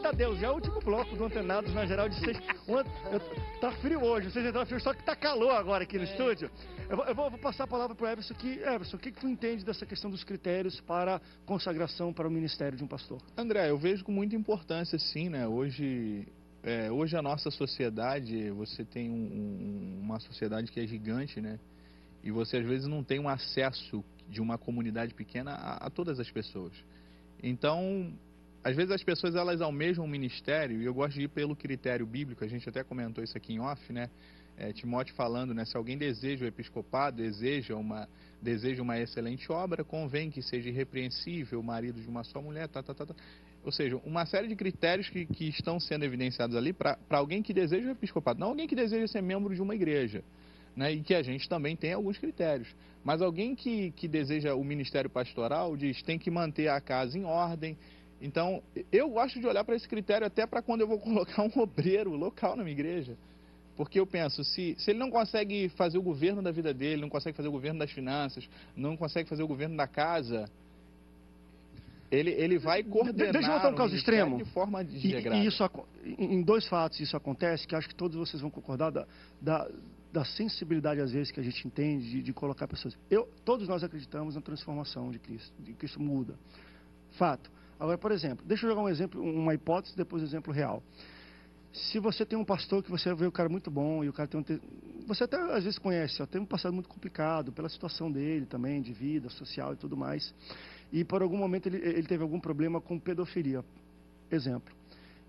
Eita Deus, já é o último bloco do Antenados na geral de sexta. Tá frio hoje, vocês entraram frio, só que tá calor agora aqui no estúdio. Eu vou passar a palavra para o Everson aqui. Everson, o que tu entende dessa questão dos critérios para consagração para o ministério de um pastor? André, eu vejo com muita importância, sim, né? Hoje a nossa sociedade, você tem uma sociedade que é gigante, né? E você às vezes não tem um acesso de uma comunidade pequena a todas as pessoas. Então, às vezes as pessoas elas almejam um ministério, e eu gosto de ir pelo critério bíblico, a gente até comentou isso aqui em off, né? Timóteo falando, né? Se alguém deseja o episcopado, deseja uma excelente obra, convém que seja irrepreensível, marido de uma só mulher, Ou seja, uma série de critérios que estão sendo evidenciados ali para alguém que deseja o episcopado, não alguém que deseja ser membro de uma igreja. Né, e que a gente também tem alguns critérios. Mas alguém que deseja o ministério pastoral diz tem que manter a casa em ordem. Então, eu gosto de olhar para esse critério até para quando eu vou colocar um obreiro local na minha igreja. Porque eu penso, se ele não consegue fazer o governo da vida dele, não consegue fazer o governo das finanças, não consegue fazer o governo da casa, ele vai coordenar. Deixa eu botar um caso extremo. De forma desregrada. E isso, em dois fatos isso acontece, que acho que todos vocês vão concordar da sensibilidade, às vezes, que a gente entende de colocar pessoas. Todos nós acreditamos na transformação de Cristo, de que isso muda. Fato. Agora, por exemplo, deixa eu jogar um exemplo, uma hipótese, depois um exemplo real. Se você tem um pastor que você vê o cara muito bom, e o cara tem você até às vezes conhece, tem um passado muito complicado, pela situação dele também, de vida, social e tudo mais, e por algum momento ele teve algum problema com pedofilia, exemplo.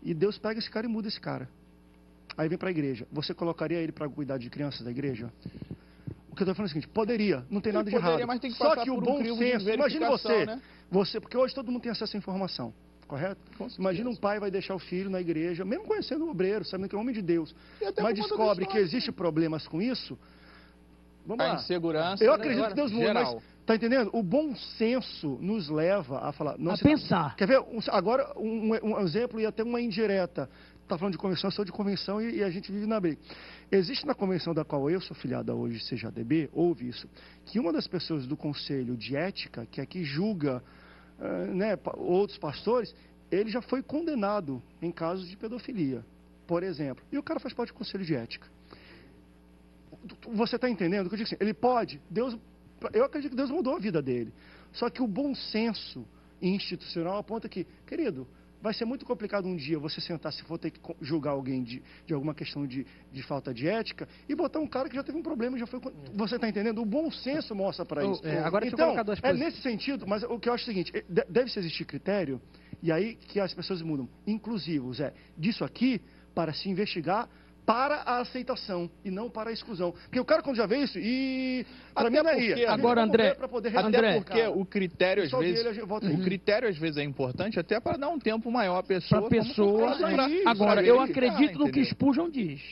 E Deus pega esse cara e muda esse cara. Aí vem para a igreja. Você colocaria ele para cuidar de crianças da igreja? O que eu estou falando é o seguinte, poderia, não tem nada de errado. Mas tem que só passar que o por bom crivo senso, de imagine verificação, você, porque hoje todo mundo tem acesso à informação, correto? Imagina um pai vai deixar o filho na igreja, mesmo conhecendo o obreiro, sabendo que é um homem de Deus, mas descobre que existem problemas com isso. Vamos lá. Insegurança. Eu acredito que Deus muda, geral. mas tá entendendo? O bom senso nos leva a falar... A pensar. Quer ver? Agora, um exemplo e até uma indireta. Está falando de convenção, eu sou de convenção e a gente vive na briga. Existe na convenção da qual eu sou filiada hoje, CJDB, houve isso, que uma das pessoas do Conselho de Ética, que é que julga outros pastores, ele já foi condenado em casos de pedofilia, por exemplo. E o cara faz parte do Conselho de Ética. Você está entendendo? Eu digo assim, ele pode, eu acredito que Deus mudou a vida dele. Só que o bom senso institucional aponta que, querido, vai ser muito complicado um dia você sentar, se for ter que julgar alguém de alguma questão de falta de ética, e botar um cara que já teve um problema, já foi... Você está entendendo? O bom senso mostra para isso. Agora então, duas nesse sentido, mas o que eu acho é o seguinte, deve-se existir critério, e aí que as pessoas mudam, inclusivos, disso aqui, para se investigar, para a aceitação e não para a exclusão. Porque o cara quando já vê isso, para mim não ia. Agora, André, até porque o critério às vezes, o critério às vezes é importante até para dar um tempo maior à pessoa. Para a pessoa. Agora, eu acredito no que Spurgeon diz.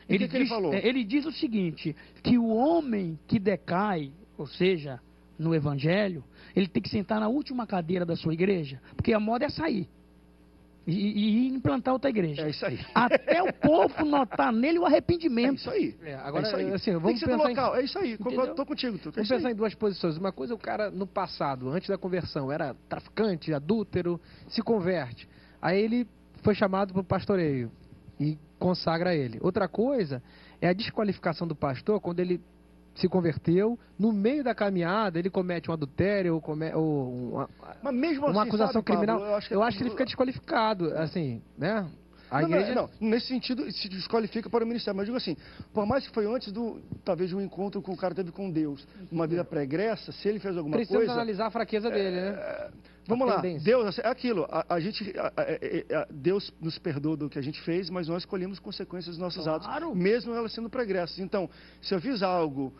Ele falou? Ele diz o seguinte, que o homem que decai, ou seja, no evangelho, ele tem que sentar na última cadeira da sua igreja, porque a moda é sair. E implantar outra igreja. É isso aí. Até o povo notar nele o arrependimento. É isso aí. Agora, é isso aí. Assim, Tem vamos que ser pensar do local. É isso aí. Estou contigo. Vamos pensar em duas posições. Uma coisa, o cara no passado, antes da conversão, era traficante, adúltero, se converte. Aí ele foi chamado para o pastoreio e consagra ele. Outra coisa é a desqualificação do pastor quando ele se converteu, no meio da caminhada ele comete um adultério mas mesmo uma assim, acusação criminal. Pablo, eu acho que ele fica desqualificado, assim, né? A igreja... não, nesse sentido se desqualifica para o ministério, mas eu digo assim, por mais que foi antes talvez de um encontro que o cara teve com Deus, uma vida pregressa, se ele fez alguma coisa... Precisamos analisar a fraqueza dele, né? Vamos lá, Deus, é aquilo, Deus nos perdoa do que a gente fez, mas nós escolhemos consequências dos nossos atos, mesmo elas sendo pregressas. Então, se eu fiz algo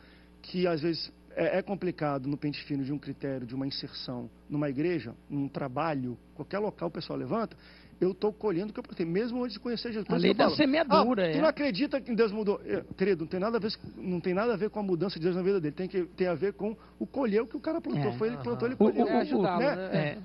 que às vezes é complicado no pente fino de um critério, de uma inserção numa igreja, num trabalho, qualquer local o pessoal levanta, eu estou colhendo o que eu plantei, mesmo antes de conhecer Jesus. A lei da semeadura, tu não acredita que Deus mudou? Querido, não tem nada a ver com a mudança de Deus na vida dele, tem a ver com o colher o que o cara plantou. Foi ele que plantou, ele colheu.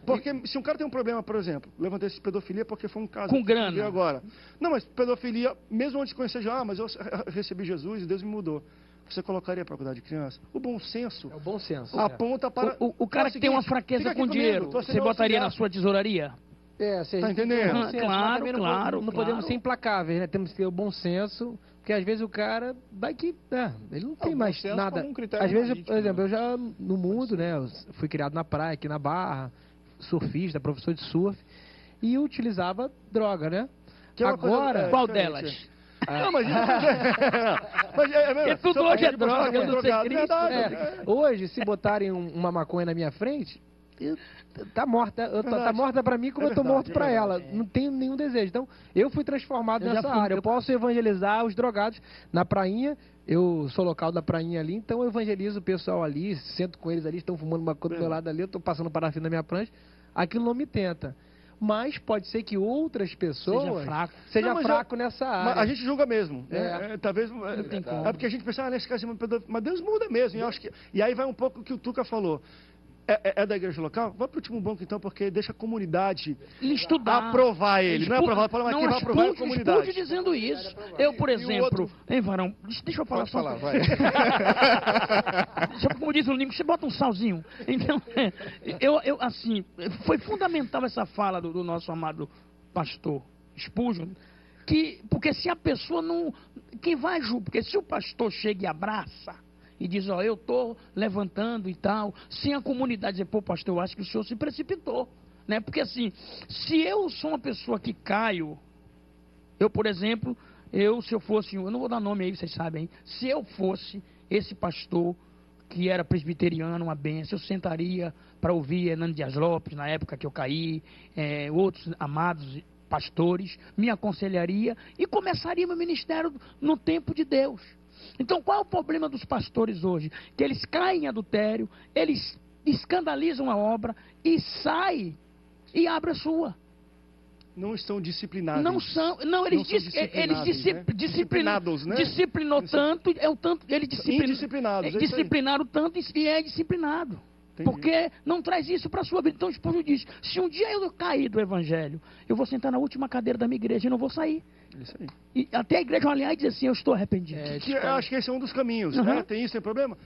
Porque se um cara tem um problema, por exemplo, levantei esse pedofilia porque foi um caso com grana agora. Não, mas pedofilia, mesmo antes de conhecer Jesus, mas eu recebi Jesus e Deus me mudou. Você colocaria para cuidar de criança? O bom senso, o bom senso aponta para... O cara que tem uma fraqueza com dinheiro, você botaria na sua tesouraria? Tá entendendo? Bom senso, mas Claro, também claro, não podemos claro. ser implacáveis, né? Temos que ter o bom senso, porque às vezes o cara vai que... ele não tem bom mais senso nada. como um critério Às vezes, analítico, por exemplo, né? eu já no mundo, né? Eu fui criado na praia, aqui na Barra, surfista, professor de surf, e eu utilizava droga, né? Que é uma coisa, Agora... Qual diferente. delas? Não, mas Porque tudo hoje é droga, eu não sei Cristo. Verdade. Hoje, se botarem uma maconha na minha frente, tá morta. Tá morta pra mim como É eu tô verdade, morto pra é ela. Não tenho nenhum desejo. Então, eu fui transformado Eu já nessa fui- área. Eu posso evangelizar os drogados na prainha. Eu sou local da prainha ali, então eu evangelizo o pessoal ali, sento com eles ali, estão fumando uma coisa do meu lado ali, eu tô passando parafina na minha prancha. Aquilo não me tenta. Mas pode ser que outras pessoas Seja fraco. Não, mas fraco nessa Mas área. a gente julga mesmo. Talvez. tem como. É porque a gente pensa, nesse caso, mas Deus muda mesmo. E, eu acho que, e aí vai um pouco o que o Tuca falou. É da igreja local? Vai para o último banco então, porque deixa a comunidade Estudar. aprovar ele. Não é aprovar, fala, mas quem vai aprovar é a comunidade. Expulde dizendo isso. Eu, por exemplo, hein, Varão, deixa eu falar Pode só. falar, vai. Como diz o Limo, você bota um salzinho. Então, assim, foi fundamental essa fala do nosso amado pastor Spurgeon, porque se a pessoa não... Quem vai julgar? Porque se o pastor chega e abraça, e diz, eu estou levantando e tal, sem a comunidade dizer, pô, pastor, eu acho que o senhor se precipitou, né? Porque assim, se eu sou uma pessoa que caio, eu, por exemplo, se eu fosse, eu não vou dar nome aí, vocês sabem, hein? Se eu fosse esse pastor que era presbiteriano, uma benção, eu sentaria para ouvir Hernando Dias Lopes, na época que eu caí, outros amados pastores, me aconselharia e começaria meu ministério no tempo de Deus. Então, qual é o problema dos pastores hoje? Que eles caem em adultério, eles escandalizam a obra e saem e abrem a sua. Não estão disciplinados. Não são, não, eles disciplinados, né? Disciplinou tanto, eles Indisciplinados, é isso aí. disciplinaram tanto e é disciplinado. Entendi. Porque não traz isso para a sua vida. Então, o Spurgeon diz, se um dia eu cair do evangelho, eu vou sentar na última cadeira da minha igreja e não vou sair. Isso aí. E até a igreja olhar e dizer assim, eu estou arrependido. Eu acho que esse é um dos caminhos, né? Tem isso, tem problema?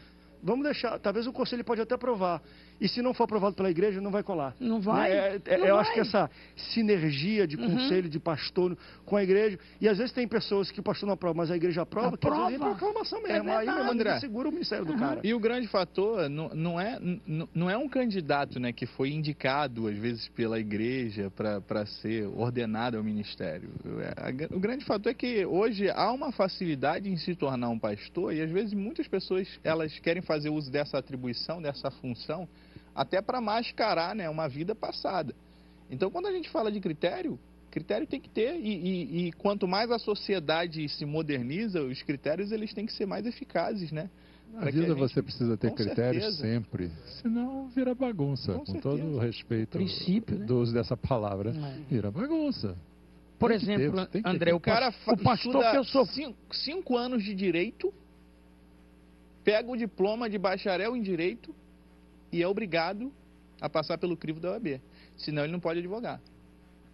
Vamos deixar, talvez o conselho pode até aprovar. E se não for aprovado pela igreja, não vai colar. Não vai. Eu acho que essa sinergia de conselho de pastor com a igreja, e às vezes tem pessoas que o pastor não aprova, mas a igreja aprova, que às vezes é proclamação mesmo. Aí meu André, segura o ministério do cara. E o grande fator não é um candidato, né, que foi indicado, às vezes, pela igreja para ser ordenado ao ministério. O grande fator é que hoje há uma facilidade em se tornar um pastor, e às vezes muitas pessoas elas querem fazer uso dessa atribuição, dessa função, até para mascarar, né, uma vida passada. Então, quando a gente fala de critério tem que ter, e quanto mais a sociedade se moderniza, os critérios eles têm que ser mais eficazes, né? Na vida você precisa ter Com critérios certeza. sempre, senão vira bagunça, Com com certeza. todo o respeito Princípio, né? do uso dessa palavra, vira bagunça. Por Tem que ter, exemplo, você tem que ter. André, o pastor estuda que eu sou... 5 anos de direito, pega o diploma de bacharel em direito e é obrigado a passar pelo crivo da OAB. Senão ele não pode advogar.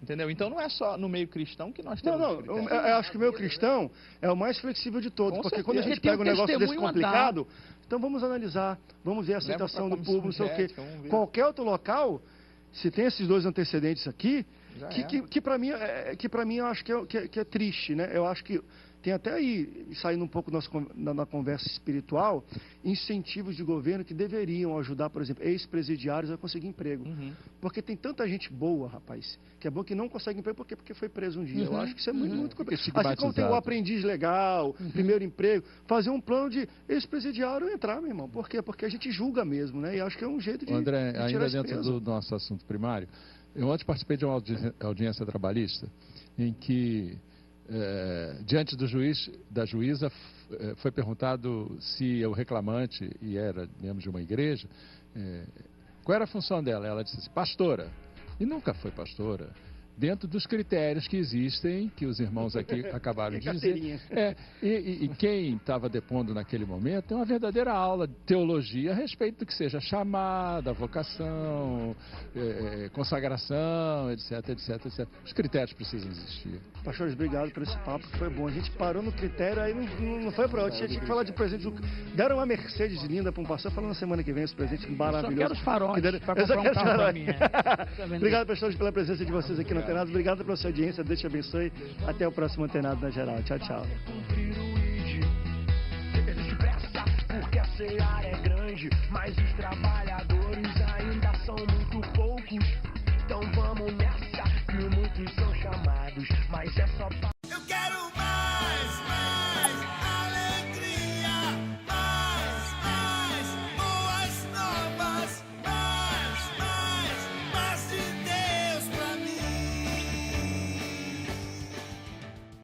Entendeu? Então não é só no meio cristão que nós temos. Não, eu acho que o meio cristão é o mais flexível de todos, Com porque certeza. quando a gente Porque tem pega um um negócio desse testemunho complicado, então vamos analisar, vamos ver a aceitação do público, não sei o quê. Qualquer outro local, se tem esses dois antecedentes aqui, que para mim eu acho que é triste, né? Eu acho que tem até aí, saindo um pouco na conversa espiritual, incentivos de governo que deveriam ajudar, por exemplo, ex-presidiários a conseguir emprego. Porque tem tanta gente boa, rapaz, que é bom que não consegue emprego porque foi preso um dia. Eu acho que isso é muito complicado. Assim como tem o aprendiz legal, primeiro emprego, fazer um plano de ex-presidiário entrar, meu irmão. Por quê? Porque a gente julga mesmo, né? E acho que é um jeito de André, tirar ainda esse dentro peso. do nosso assunto primário, eu ontem participei de uma audiência trabalhista em que diante do da juíza, foi perguntado se o reclamante, e era membro de uma igreja, qual era a função dela? Ela disse assim, pastora. E nunca foi pastora. dentro dos critérios que existem, que os irmãos aqui acabaram de dizer. E quem estava depondo naquele momento tem uma verdadeira aula de teologia a respeito do que seja chamada, vocação, consagração, etc, etc, etc. Os critérios precisam existir. Pastores, obrigado por esse papo, que foi bom. A gente parou no critério, aí não foi para onde. Tinha que falar de presente. Deram uma Mercedes linda para um pastor, falando na semana que vem esse presente maravilhoso. Eu só quero os faróis para comprar um carro para mim. Obrigado, pastores, pela presença de vocês aqui no Antenados. Obrigado pela sua audiência. Deus te abençoe. Até o próximo Antenado na Geral. Tchau, tchau. Porque a seara é grande, mas os trabalhadores ainda são muito poucos. Então vamos nessa, que muitos são chamados, mas é só